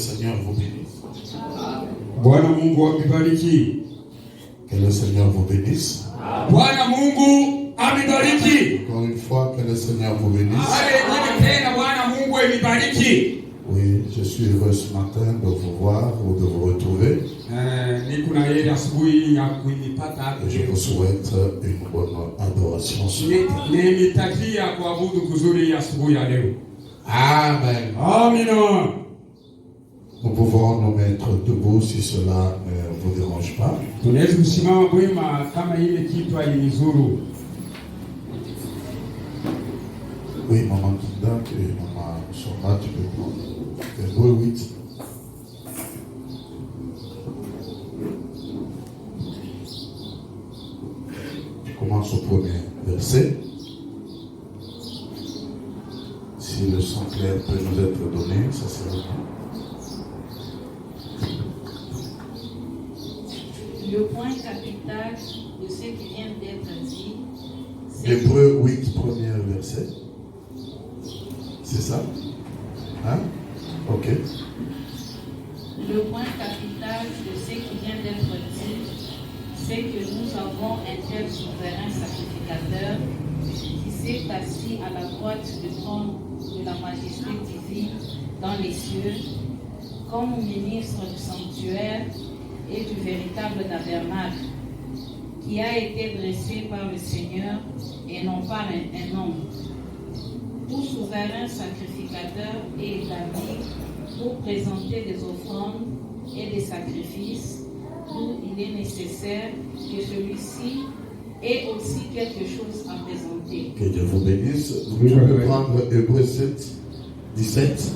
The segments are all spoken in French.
Seigneur vous bénisse. Bwana Mungu akubariki. Que le Seigneur vous bénisse. Bwana Mungu amebariki. Encore une fois, que le Seigneur vous bénisse. Tena Bwana Mungu amebariki. Oui, je suis heureux ce matin de vous voir ou de vous retrouver. Et je vous souhaite une bonne adoration. Amen. Amen. Nous pouvons nous mettre debout si cela ne vous dérange pas. Oui, maman Kinda et maman Sora, tu peux prendre Hébreux 8. Tu commences au premier verset. Si le sang clair peut nous être donné, ça serait bien. Le point capital de ce qui vient d'être dit, Hébreux 8, premier verset. C'est ça? Hein? Ok. Le point capital de ce qui vient d'être dit, c'est que nous avons un tel souverain sacrificateur qui s'est assis à la droite du trône de la majesté divine dans les cieux, comme ministre du sanctuaire et du véritable tabernacle, qui a été dressé par le Seigneur et non par un homme. Tout souverain sacrificateur est établi pour présenter des offrandes et des sacrifices, où il est nécessaire que celui-ci ait aussi quelque chose à présenter. Que Dieu vous bénisse. Vous pouvez prendre Hébreux 7, 17.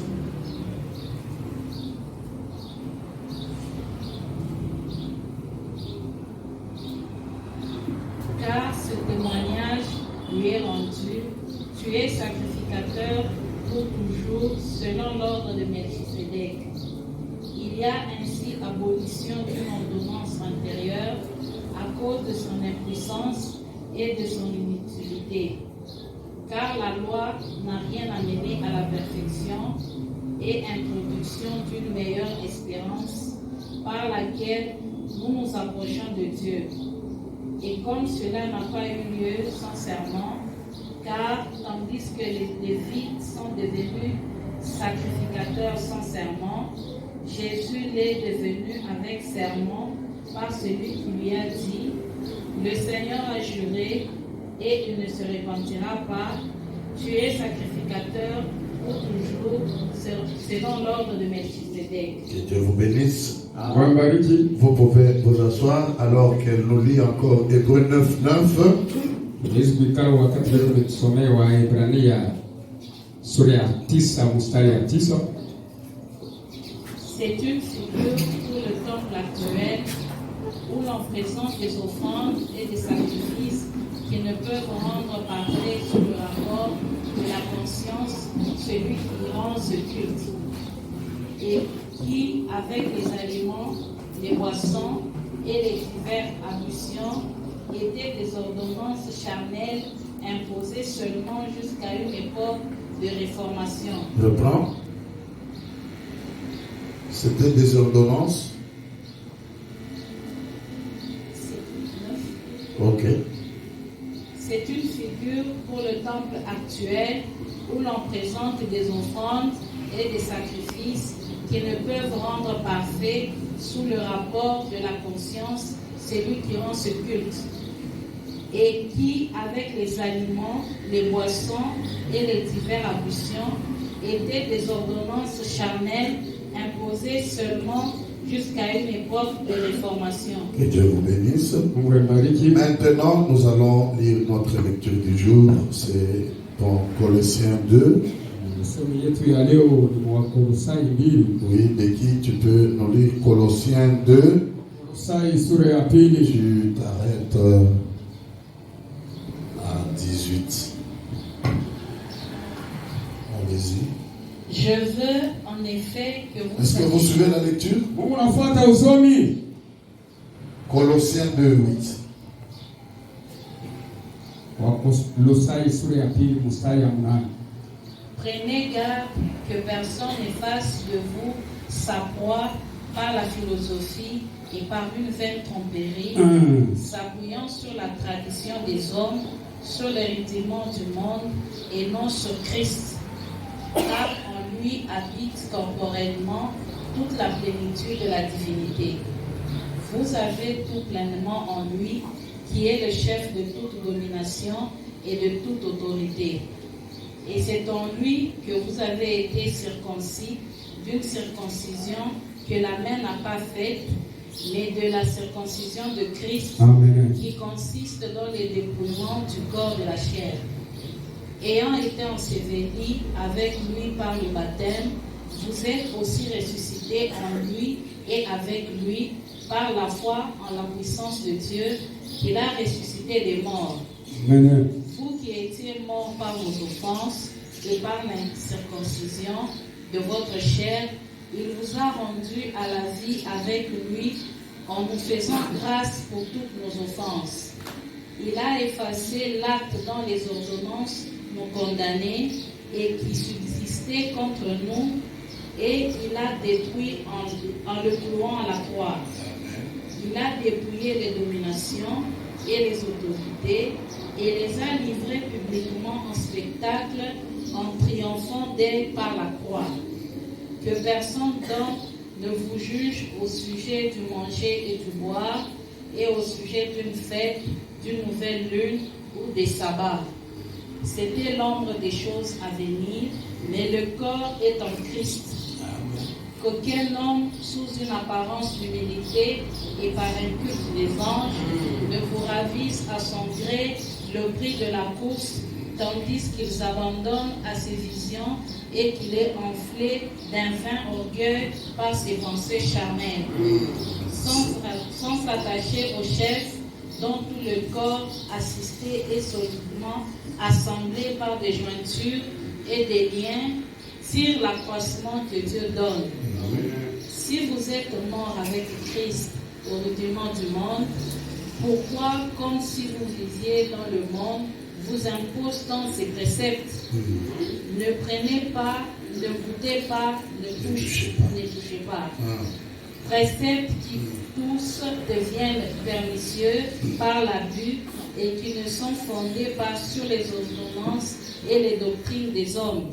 Car ce témoignage lui est rendu, tu es sacrificateur pour toujours selon l'ordre de Melchisédek. Il y a ainsi abolition d'une ordonnance antérieure à cause de son impuissance et de son inutilité. Car la loi n'a rien amené à la perfection et introduction d'une meilleure espérance par laquelle nous nous approchons de Dieu. Et comme cela n'a pas eu lieu sans serment, car tandis que les Lévites sont devenus sacrificateurs sans serment, Jésus l'est devenu avec serment par celui qui lui a dit, le Seigneur a juré et il ne se repentira pas, tu es sacrificateur pour toujours selon l'ordre de Melchisédek. Que Dieu vous bénisse. Vous pouvez vous asseoir alors qu'elle nous lit encore Hébreux 9, 9. C'est une figure pour le temple actuel où l'on présente des offrandes et des sacrifices qui ne peuvent rendre parfait sous le rapport de la conscience celui qui rend ce culte, et qui, avec les aliments, les boissons et les diverses ablutions, étaient des ordonnances charnelles imposées seulement jusqu'à une époque de réformation. Je prends. C'était des ordonnances. Ok. C'est une figure pour le temple actuel où l'on présente des offrandes et des sacrifices qui ne peuvent rendre parfait sous le rapport de la conscience celui qui rend ce culte, et qui, avec les aliments, les boissons et les diverses ablutions, étaient des ordonnances charnelles imposées seulement jusqu'à une époque de réformation. Que Dieu vous bénisse. Maintenant, nous allons lire notre lecture du jour. C'est dans Colossiens 2. Oui, Becky, tu peux nous lire Colossiens 2. Tu t'arrêtes à 18. Allez-y. Je veux en effet que vous... Est-ce que vous suivez la lecture? Colossiens 2, 8. Prenez garde que personne ne fasse de vous sa proie par la philosophie et par une vaine tromperie, s'appuyant sur la tradition des hommes, sur les rudiments du monde et non sur Christ, car en lui habite corporellement toute la plénitude de la divinité. Vous avez tout pleinement en lui, qui est le chef de toute domination et de toute autorité. Et c'est en lui que vous avez été circoncis d'une circoncision que la main n'a pas faite, mais de la circoncision de Christ, qui consiste dans le dépouillement du corps de la chair. Ayant été ensevelis avec lui par le baptême, vous êtes aussi ressuscités en lui et avec lui par la foi en la puissance de Dieu, qu'il a ressuscité des morts. Vous qui étiez morts par vos offenses et par l'incirconcision de votre chair, il vous a rendus à la vie avec lui en nous faisant grâce pour toutes nos offenses. Il a effacé l'acte dont les ordonnances nous condamnaient et qui subsistait contre nous, et il a détruit en le clouant à la croix. Il a dépouillé les dominations et les autorités et les a livrées publiquement en spectacle en triomphant d'elles par la croix. Que personne donc ne vous juge au sujet du manger et du boire et au sujet d'une fête, d'une nouvelle lune ou des sabbats. C'était l'ombre des choses à venir, mais le corps est en Christ. Qu'aucun homme, sous une apparence d'humilité et par un culte des anges, ne vous ravise à son gré le prix de la course, tandis qu'ils abandonnent à ses visions et qu'il est enflé d'un vain orgueil par ses pensées charnelles, sans s'attacher au chef, dont tout le corps, assisté et solidement assemblé par des jointures et des liens, tire l'accroissement que Dieu donne. Si vous êtes morts avec Christ au rudiment du monde, pourquoi, comme si vous viviez dans le monde, vous impose tant ces préceptes? Ne prenez pas, ne goûtez pas, ne touchez pas. Préceptes qui tous deviennent pernicieux par l'abus et qui ne sont fondés pas sur les ordonnances et les doctrines des hommes.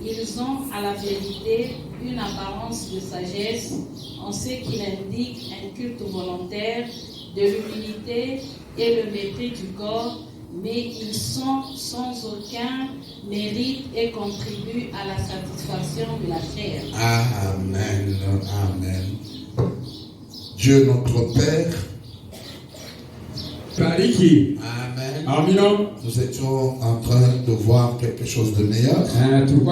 Ils ont à la vérité une apparence de sagesse en ce qu'il indique un culte volontaire, de l'humilité et le mépris du corps, mais ils sont sans aucun mérite et contribuent à la satisfaction de la chair. Amen. Amen. Dieu notre Père. Amen. Nous étions en train de voir quelque chose de meilleur. Amen. Nous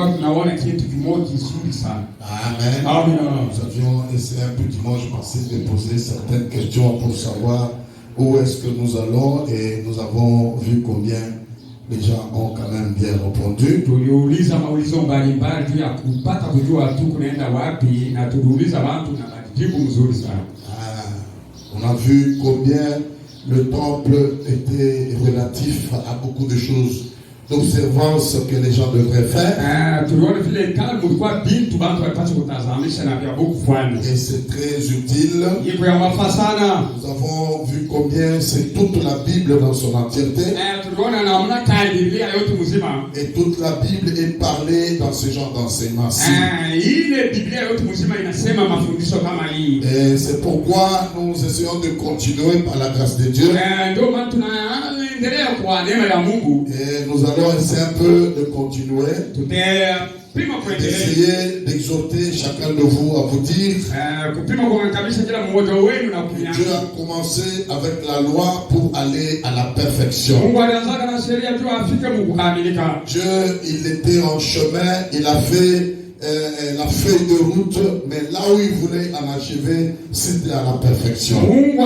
avions essayé un peu dimanche passé de poser certaines questions pour savoir où est-ce que nous allons, et nous avons vu combien les gens ont quand même bien répondu. On a vu combien le temple était relatif à beaucoup de choses d'observance que les gens devraient faire. Et c'est très utile. Nous avons vu combien c'est toute la Bible dans son entièreté. Et toute la Bible est parlée dans ce genre d'enseignement-ci. Et c'est pourquoi nous essayons de continuer par la grâce de Dieu. Et nous allons essayer un peu de continuer, d'essayer d'exhorter chacun de vous à vous dire Dieu a commencé avec la loi pour aller à la perfection. Dieu, il était en chemin, il a fait la feuille de route, mais là où il voulait en achever, c'était à la perfection. Et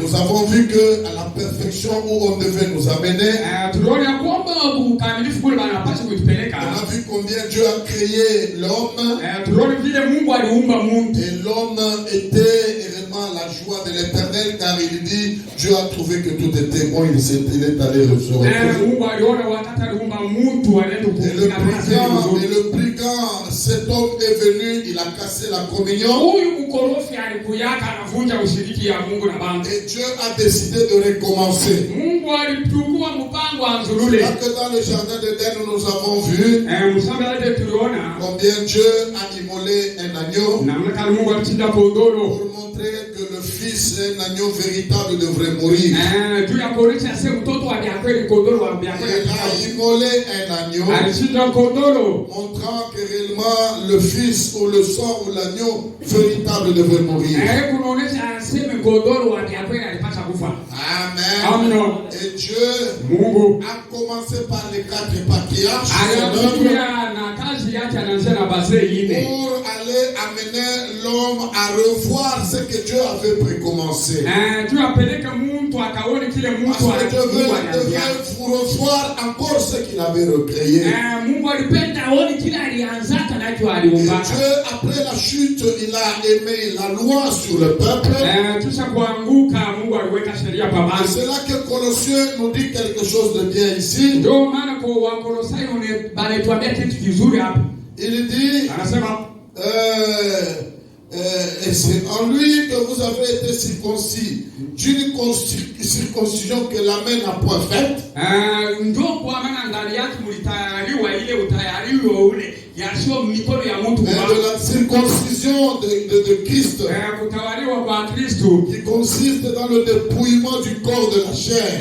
nous avons vu que à la perfection où on devait nous amener, on a vu combien Dieu a créé l'homme, et l'homme était réellement la joie de l'Éternel, car il dit, Dieu a trouvé que tout était bon, il est allé le se reposer. Et le brigand, cet homme est venu, il a cassé la communion. Et Dieu a décidé de recommencer. C'est là que dans le jardin d'Éden, nous avons vu combien Dieu a immolé un agneau pour montrer que le fils, un agneau véritable, devrait mourir. Il a immolé un agneau, montrant que réellement le fils ou le sang ou l'agneau véritable devrait mourir. Amen. Et Dieu a commencé par les 4 patriarches pour aller amener l'homme à revoir ce que Dieu avait précommensé. Parce que Dieu devait revoir encore ce qu'il avait recréé. Et Dieu, après la chute, il a émis la loi sur le peuple. C'est là que Colossiens nous dit quelque chose de bien ici. Il dit, et c'est en lui que vous avez été circoncis d'une circoncision que la main n'a point faite. De la circoncision de Christ, qui consiste dans le dépouillement du corps de la chair,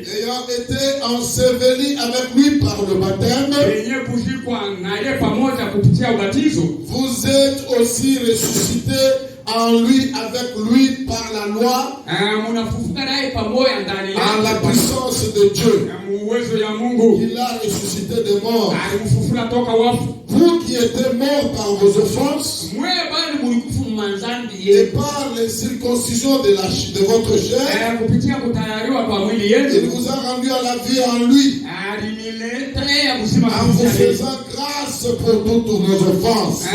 ayant été enseveli avec lui par le baptême, vous êtes aussi ressuscités en lui, avec lui, par la loi, en la puissance de Dieu. Il a ressuscité des morts. Vous qui étiez morts par vos offenses et par les circoncisions de votre chair, il vous a rendu à la vie en lui, en vous faisant grâce pour toutes nos offenses. Et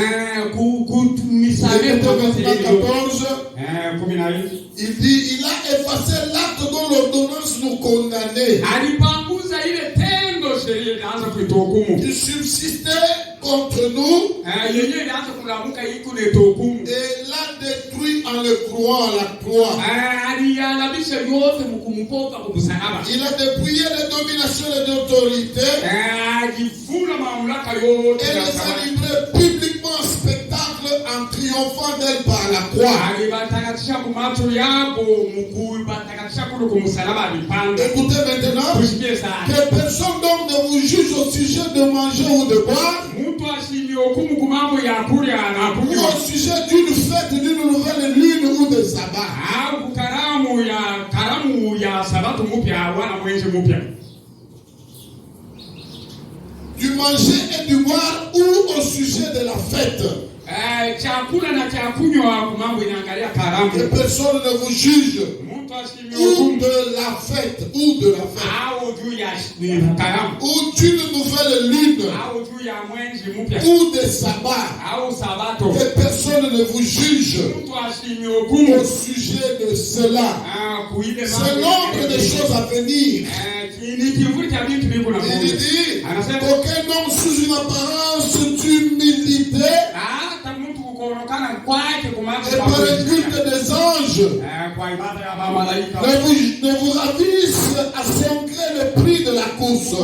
14, il dit, il a effacé l'acte dont l'ordonnance nous condamnait, qui subsistait contre nous, et l'a détruit en le clouant à la croix. Il a dépouillé les dominations et les autorités et les a livrés publiquement en spectacle en triomphant d'elle par la croix. Écoutez maintenant, que personne donc ne vous juge au sujet de manger ou de boire, ou au sujet d'une fête, d'une nouvelle lune ou de sabbat. Du manger et du boire ou au sujet de la fête. Que personne ne vous juge ou de la fête, ou d'une nouvelle lune, ou des sabbats. Que personne ne vous juge au sujet de cela. C'est l'ordre des choses à venir. Il dit qu'aucun homme sous une apparence d'humilité et par le culte des anges ne vous ravisse à son gré le prix de la course.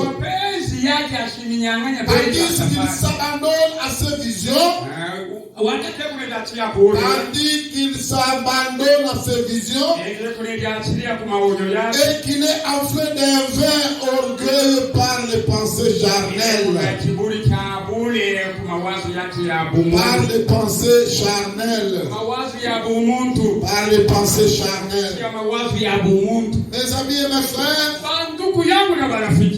Tandis qu'il s'abandonne à ses visions, et qu'il est enflé d'un vain orgueil par les pensées charnelles. Par les pensées charnelles. Par les pensées charnelles. Mes amis et mes frères,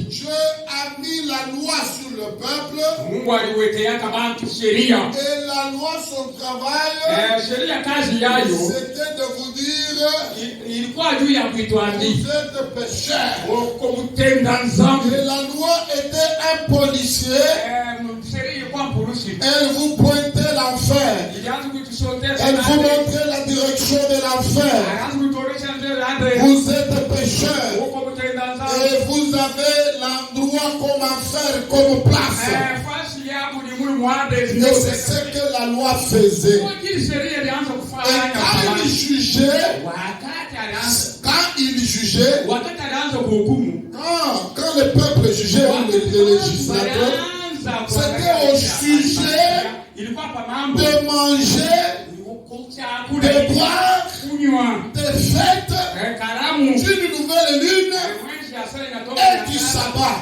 Dieu a mis la loi sur le peuple. Et la loi, son travail, c'était de vous dire, vous êtes pécheurs. Et la loi était un policier harusi. Elle vous pointait l'enfer. Ilianza kutushotea Elle vous montrait la direction de l'enfer. Ilianza kutuonesha njia ya ndani. Vous êtes pécheur. Huko kutenda dhambi. Et vous avez l'endroit comme enfer, comme place. Fasi yako ni muli mwande. Et c'est ce que la loi faisait. Kwa kile sheria ilianza Et kufanya. quand il jugeait, Wakati alianza. wakati alianza kuhukumu. Quand le peuple jugeait, ou les législateurs, c'était au sujet de manger, de boire, de fêtes, d'une nouvelle lune et du sabbat.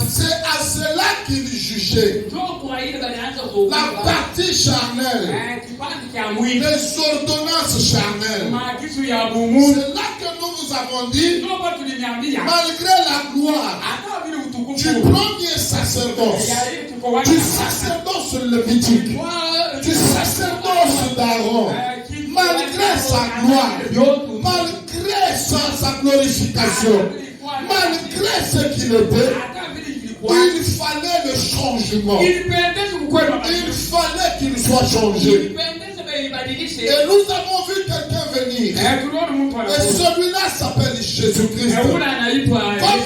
C'est à cela qu'il jugeait. La partie charnelle, les ordonnances charnelles. C'est là que nous vous avons dit, malgré la gloire du premier sacerdoce, du sacerdoce lévitique, du sacerdoce d'Aaron, malgré sa gloire, malgré sa glorification, malgré ce qu'il était, il fallait le changement. Il fallait qu'il soit changé. Et nous avons vu quelqu'un venir. Et celui-là s'appelle Jésus-Christ. Comme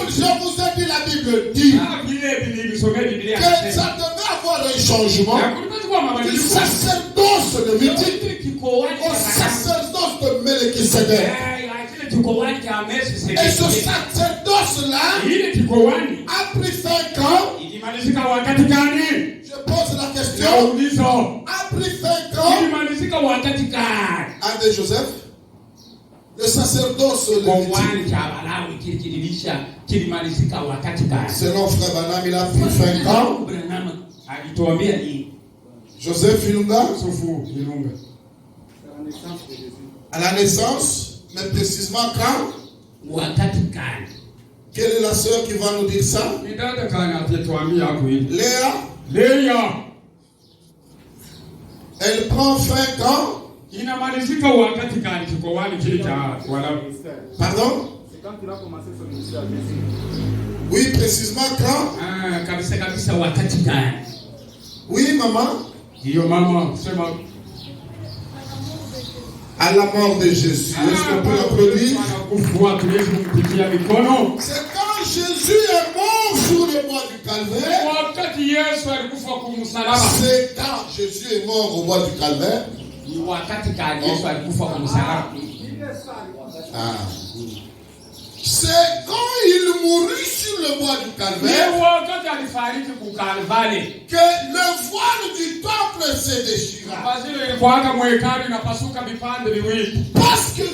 je vous ai dit, la Bible dit que ça devait avoir un changement du sacerdoce lévitique au sacerdoce de Melchisédek. Et ce sacerdoce-là a pris 5 ans. Je pose la question. A pris 5 ans. André Joseph, le sacerdoce lévitique. Selon Frère Branham, il a pris 5 ans. Joseph Ilunga, à la naissance, mais précisément quand? Quelle est la sœur qui va nous dire ça? Léa. Elle prend 5 ans. Pardon? C'est quand il a commencé son ministère. Oui, précisément quand? Oui, maman. À la mort de Jésus. Est-ce qu'on peut l'applaudir? C'est quand Jésus est mort sur le bois du Calvaire. C'est quand Jésus est mort au bois du Calvaire. C'est quand il mourut sur le bois du Calvaire que le voile du temple se déchira. Parce que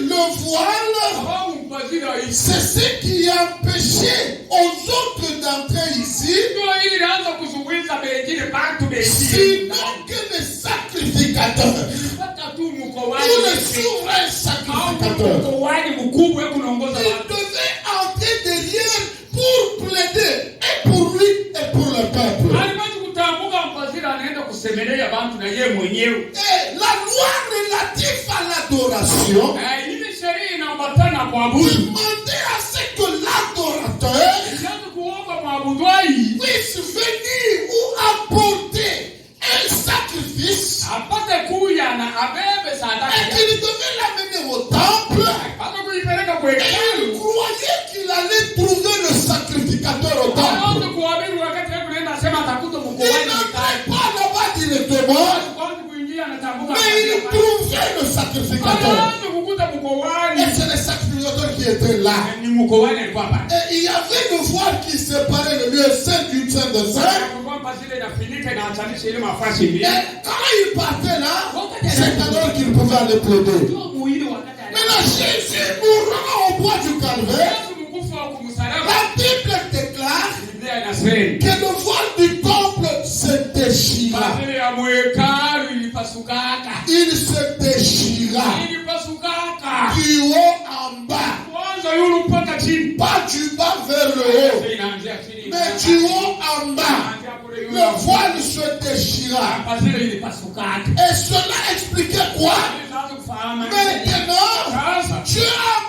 le voile, c'est ce qui empêchait aux autres d'entrer ici. Sinon que les sacrificateurs, ou le souverain sacrificateur, il devait entrer derrière pour plaider et pour lui et pour le peuple. Et la loi relative à l'adoration demandait à ce que l'adorateur puisse venir ou apporter un sacrifice et qu'il devait l'amener au temple. Et il croyait qu'il allait trouver le sacrificateur au temple. Il n'entrait pas là-bas directement, mais il trouvait le sacrificateur. Et c'est le sacrificateur qui était là. Et il y avait le voile qui séparait le lieu saint du saint de saint. Et quand il partait là, c'est alors qu'il pouvait aller plaider. Maintenant, Jésus mourant au bois du Calvaire, la Bible déclare que le voile du temple se déchira. Il se déchira du haut en bas. Pas du bas vers le haut, mais du haut en bas. Le voile se déchira. Et cela expliquait quoi? Maintenant, Dieu a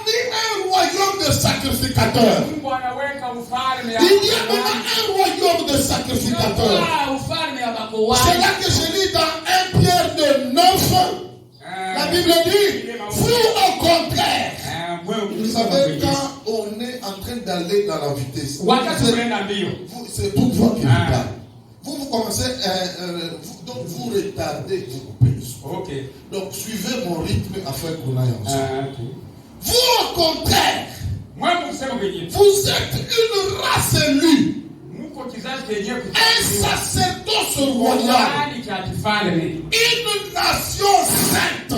mis un royaume de sacrificateurs. Il y a maintenant un royaume de sacrificateurs. C'est là que je lis dans 1 Pierre de 9. La Bible dit, vous au contraire. Vous savez, quand on est en train d'aller dans la vitesse, c'est toute voix qui vous parle. Vous commencez, donc vous retardez, vous coupez le son. Okay. Donc suivez mon rythme afin qu'on aille ensemble. Vous au contraire, vous êtes une race élue, un sacerdoce royal, une nation sainte.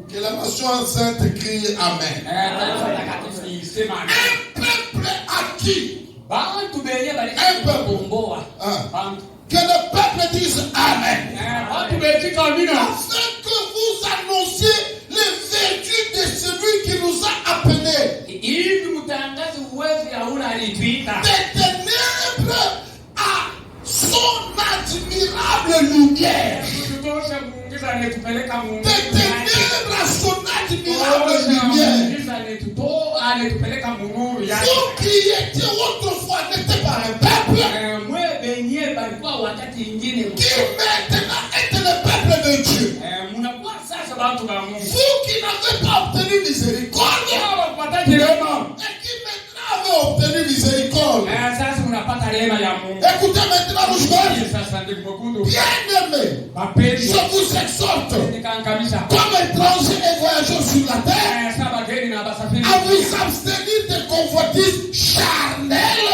Que la nation sainte crie Amen. Un peuple acquis. Un peuple. Que le peuple dise Amen. Afin que vous annonciez les vertus de celui qui nous a appelés des ténèbres à son admirable lumière. Des ténèbres à son admirable lumière. Vous qui étiez autrefois n'étaient pas un peuple, qui maintenant êtes le peuple de Dieu. Vous qui n'avez pas obtenu miséricorde, et qui maintenant avez obtenu miséricorde. Écoutez maintenant, vous bien-aimés, je vous exhorte, comme étrangers et voyageurs sur la terre, à vous abstenir des convoitises charnelles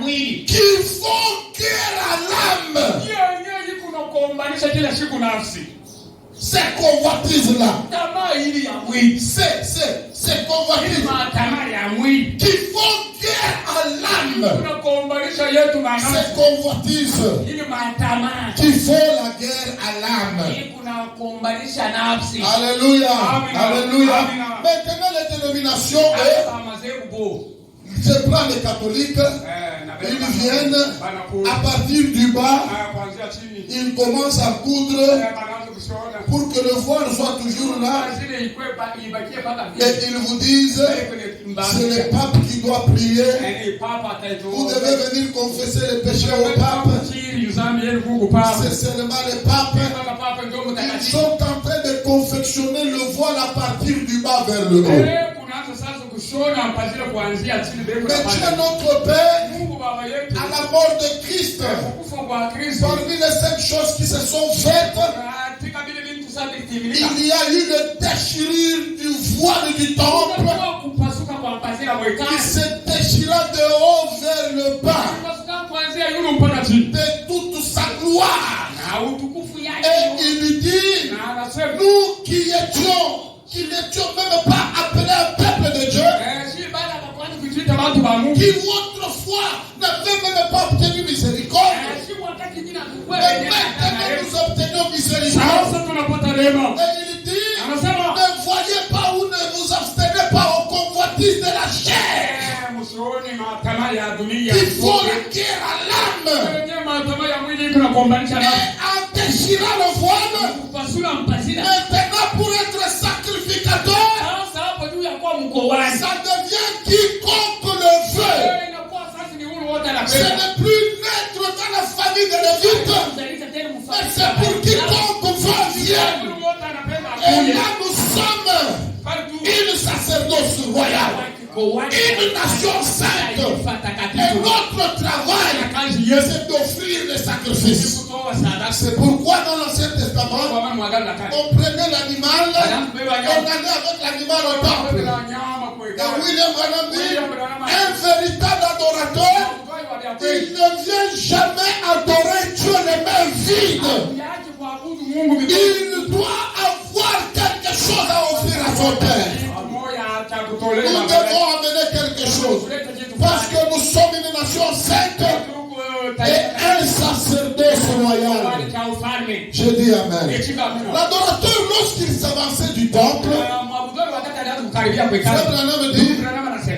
qui font guerre à l'âme. Ces convoitises-là, ces convoitises qui font guerre à l'âme, ces convoitises qui font la guerre à l'âme. Alléluia, alléluia. Maintenant les dénominations, je prends les catholiques, ils viennent à partir du bas, ils commencent à coudre pour que le voile soit toujours là. Et ils vous disent, c'est le pape qui doit prier. Vous devez venir confesser les péchés au pape. C'est seulement le pape. Ils sont en train de confectionner le voile à partir du bas vers le haut. Mais Dieu notre Père, à la mort de Christ, parmi les 5 choses qui se sont faites, il y a eu le déchirure du voile du temple qui se déchira de haut vers le bas de toute sa gloire. Et il lui dit, nous qui n'étions même pas appelés un peuple de Dieu, qui autrefois n'avaient même pas obtenu miséricorde, mais maintenant nous obtenons miséricorde. Et il dit, ne voyez pas ou ne vous abstenez pas aux convoitises de la chair qui font la guerre à l'âme. Et en déchirant le voile, maintenant pour être sacrificateur, ça devient quiconque le veut. Ce n'est plus naître dans la famille de Lévite, mais c'est pour quiconque veut vienne. Et là nous sommes une sacerdoce royale, une nation sainte. Et notre travail, c'est d'offrir les sacrifices. C'est pourquoi dans l'Ancien Testament, on prenait l'animal, on allait avec l'animal au temple. Et William Branham dit, un véritable adorateur, il ne vient jamais adorer Dieu les mains vides. Il doit avoir quelque chose à offrir à son Père. Nous devons amener quelque chose. Parce que nous sommes une nation sainte et un sacerdoce royal. Je dis Amen. L'adorateur, lorsqu'il s'avançait du temple, Frère Branham dit,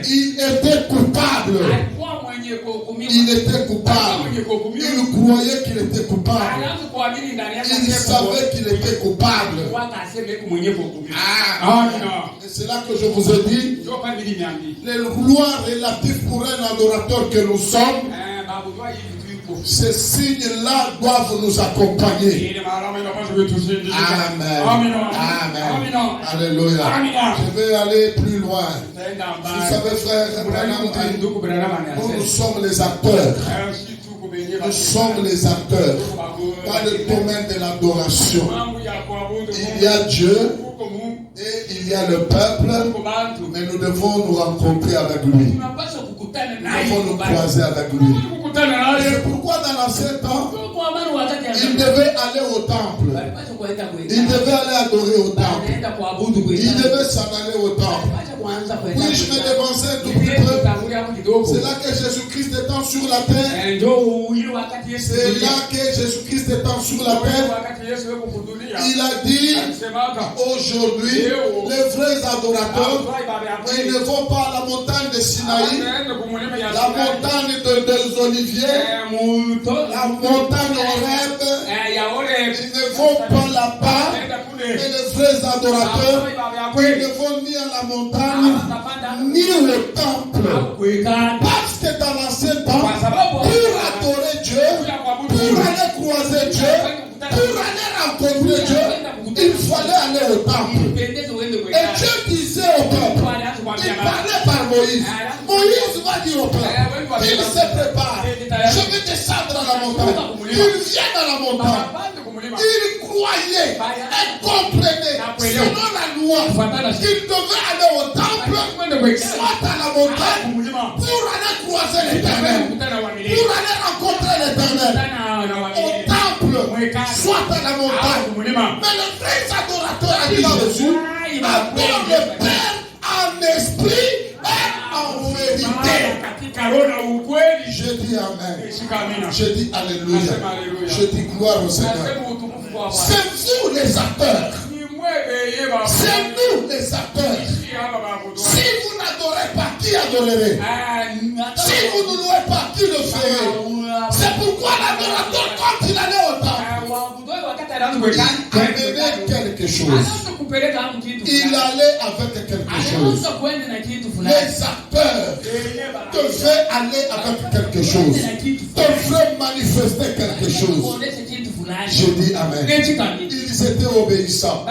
il était coupable. Il était coupable. Il croyait qu'il était coupable. Il savait qu'il était coupable. Et c'est là que je vous ai dit, les lois relatives pour un adorateur que nous sommes, Ces signes-là doivent nous accompagner. Amen. Amen. Alléluia. Je vais aller plus loin. Vous savez, frère, nous sommes les acteurs. Nous sommes les acteurs dans le domaine de l'adoration. Il y a Dieu et il y a le peuple, mais nous devons nous rencontrer avec lui. Nous devons nous croiser avec lui. C'est pourquoi dans l'ancien temps, il devait aller au temple. Il devait aller adorer au temple. Il devait s'en aller au temple. Puis-je me dévancer un tout petit peu? C'est là que Jésus-Christ étant sur la terre. C'est là que Jésus-Christ étant sur la terre. Il a dit, aujourd'hui, les vrais adorateurs, ils ne vont pas à la montagne de Sinaï, la montagne des Oliviers, la montagne Horeb. Ils ne vont pas là-bas. Et les vrais adorateurs, ils ne vont ni à la montagne, ni au temple. Parce que dans l'ancien temps, pour adorer Dieu, pour aller croiser Dieu, pour aller rencontrer Dieu, il fallait aller au temple. Et Dieu disait au peuple, il parlait par Moïse. Moïse va dire au peuple, il se prépare. Je vais descendre à la montagne. Il vient à la montagne. Il croyait et comprenait selon la loi qu'il devait aller au temple, soit à la montagne, pour aller croiser l'Éternel, pour aller rencontrer l'Éternel. Au temple, soit à la montagne. Mais le vrai adorateur a dit là-dessus, adore le Père en esprit et en vérité. Je dis Amen. Je dis Alléluia. Je dis gloire au Seigneur. C'est vous les acteurs. C'est nous les acteurs. Si vous n'adorez pas, qui adorerait? Si vous ne louez pas, qui le ferait? C'est pourquoi l'adorateur, quand il allait au temple, il amenait quelque chose. Il allait avec quelque chose. Les acteurs devaient aller avec quelque chose. Devaient manifester quelque chose. Je dis Amen. Ils étaient obéissants.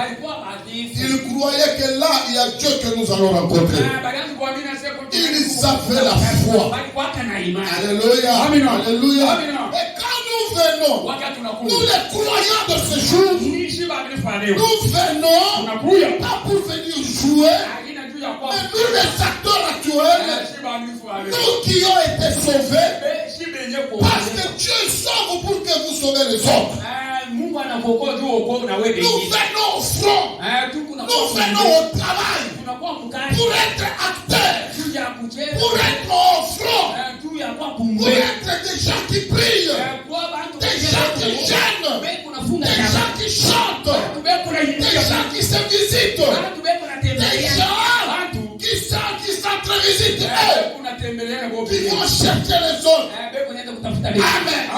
Ils croyaient que là, il y a Dieu que nous allons rencontrer. Ils avaient la foi. Alléluia. Alléluia. Et quand nous venons, nous les croyants de ce jour, nous venons pas pour venir jouer, mais nous les acteurs actuels, nous qui ont été sauvés, parce que Dieu sauve pour que vous sauvez les autres. Nous venons au front, nous venons au travail, pour être acteurs, pour être au front, pour être des gens qui prient, des gens qui gênent, des gens qui chantent, des gens qui se visitent, des gens qui s'entrevisitent, qui vont chercher les autres.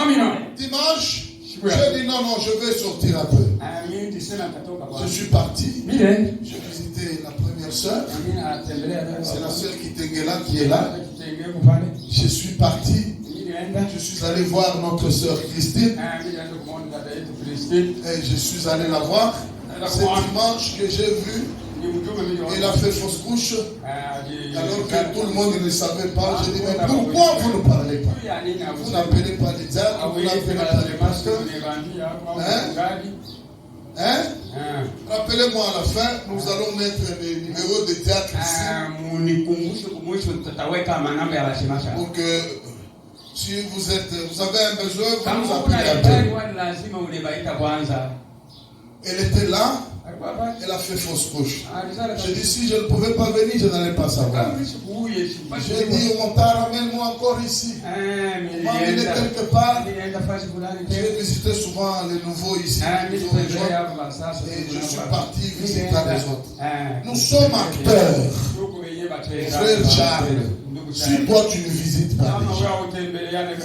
Amen. Dimanche, je dis non, je vais sortir un peu. Je suis parti. J'ai visité la première sœur. C'est la sœur Kitengela qui est là. Je suis parti. Je suis allé voir notre sœur Christine. Et je suis allé la voir. C'est dimanche que j'ai vu. Il a fait fausse couche. Alors que tout le monde ne savait pas. J'ai dit, mais pourquoi vous ne parlez pas? Vous n'appelez pas les diacres, vous n'appelez pas les pasteurs. Rappelez-moi à la fin, nous allons mettre les numéros des diacres ici. Pour que si vous avez un besoin, vous nous appelez. Elle était là. Elle a fait fausse couche. J'ai dit, si je ne pouvais pas venir, je n'allais pas savoir. J'ai dit, mon père, ramène-moi encore ici. On m'a amené quelque part. J'ai visité souvent les nouveaux ici. Et je suis parti visiter les autres. Nous sommes acteurs. Frère Charles, si toi tu ne visites pas les gens,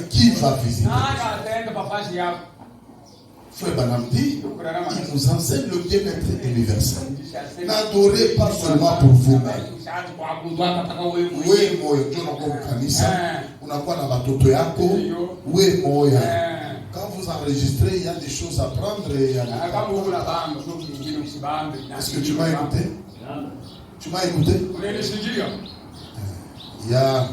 qui va visiter? Frère Banam dit, il nous enseigne le bien-être universel. N'adorez pas seulement pour vous-même. Oui, moi, je n'ai pas compris ça. unakuwa na batoto yako, Ndio. we moya. Eh. Quand vous enregistrez, il y a des choses à prendre et il y a Na kama uko na bando ndio kingine usibambe. Est-ce que tu m'as écouté? Tu m'as écouté? Unanisikia? Il y a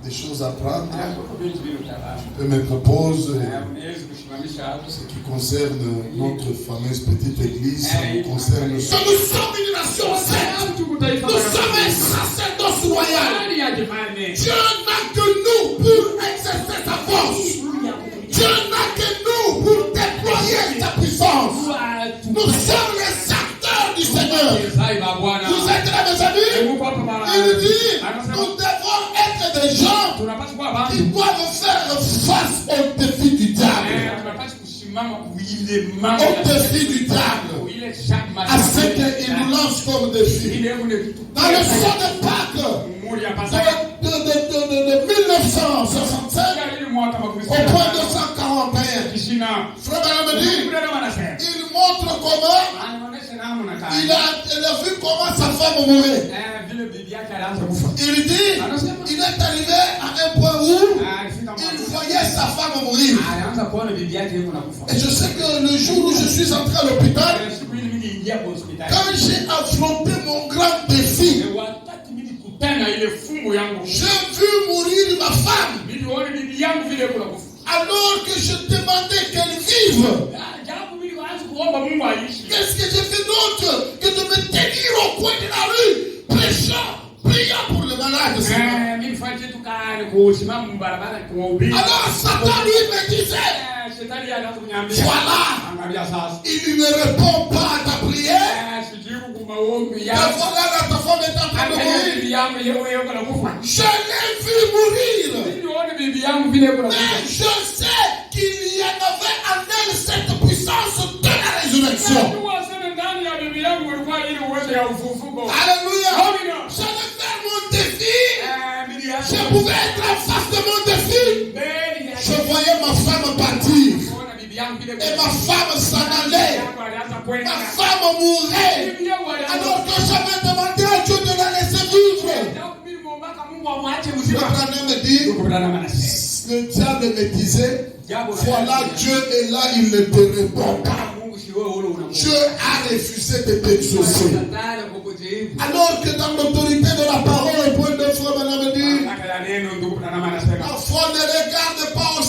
des choses à prendre. Kwa vitu vile utalala. Je me propose Unaweza kusimamisha hapo. ce qui concerne notre fameuse petite église, ça nous concerne. Nous sommes une nation sainte. Nous sommes un sacerdoce royal. Dieu n'a que nous pour exercer sa force. Dieu n'a que nous pour déployer sa puissance. Nous sommes les acteurs du Seigneur. Vous êtes là, mes amis? Il dit, nous devons être des gens qui doivent faire face au défi du diable. Au défi du diable. À ce qu'il nous lance comme défi. Dans le son de Pâques de 1965, au point 241, Frère Branham dit, il montre comment il a vu comment sa femme mourait. Il dit, il est arrivé à un point où il voyait sa femme mourir. Et je sais que le jour où je suis entré à l'hôpital, quand j'ai affronté mon grand défi, j'ai vu mourir ma femme. Alors que je demandais qu'elle vive. Qu'est-ce que j'ai fait d'autre que de me tenir au coin de la rue, prêchant, priant pour le malade? Alors Satan lui me disait, voilà, il ne répond pas à ta prière. Et voilà là, ta femme est en train de mourir. Je l'ai vu mourir. Mais je sais qu'il y en avait en elle cette puissance de la résurrection. Alléluia. J'allais faire mon défi. Je pouvais être en face de mon défi. Je voyais ma femme partir. Et ma femme s'en allait. Ma femme mourait. Alors que j'avais demandé à Dieu de la laisser vivre. Le Branham me dit, le diable me disait, voilà, Dieu est là, il ne te répond pas. Dieu a refusé de t'exaucer. Alors que dans l'autorité de la parole, le point de Frère Branham me dit, parfois ne regarde pas au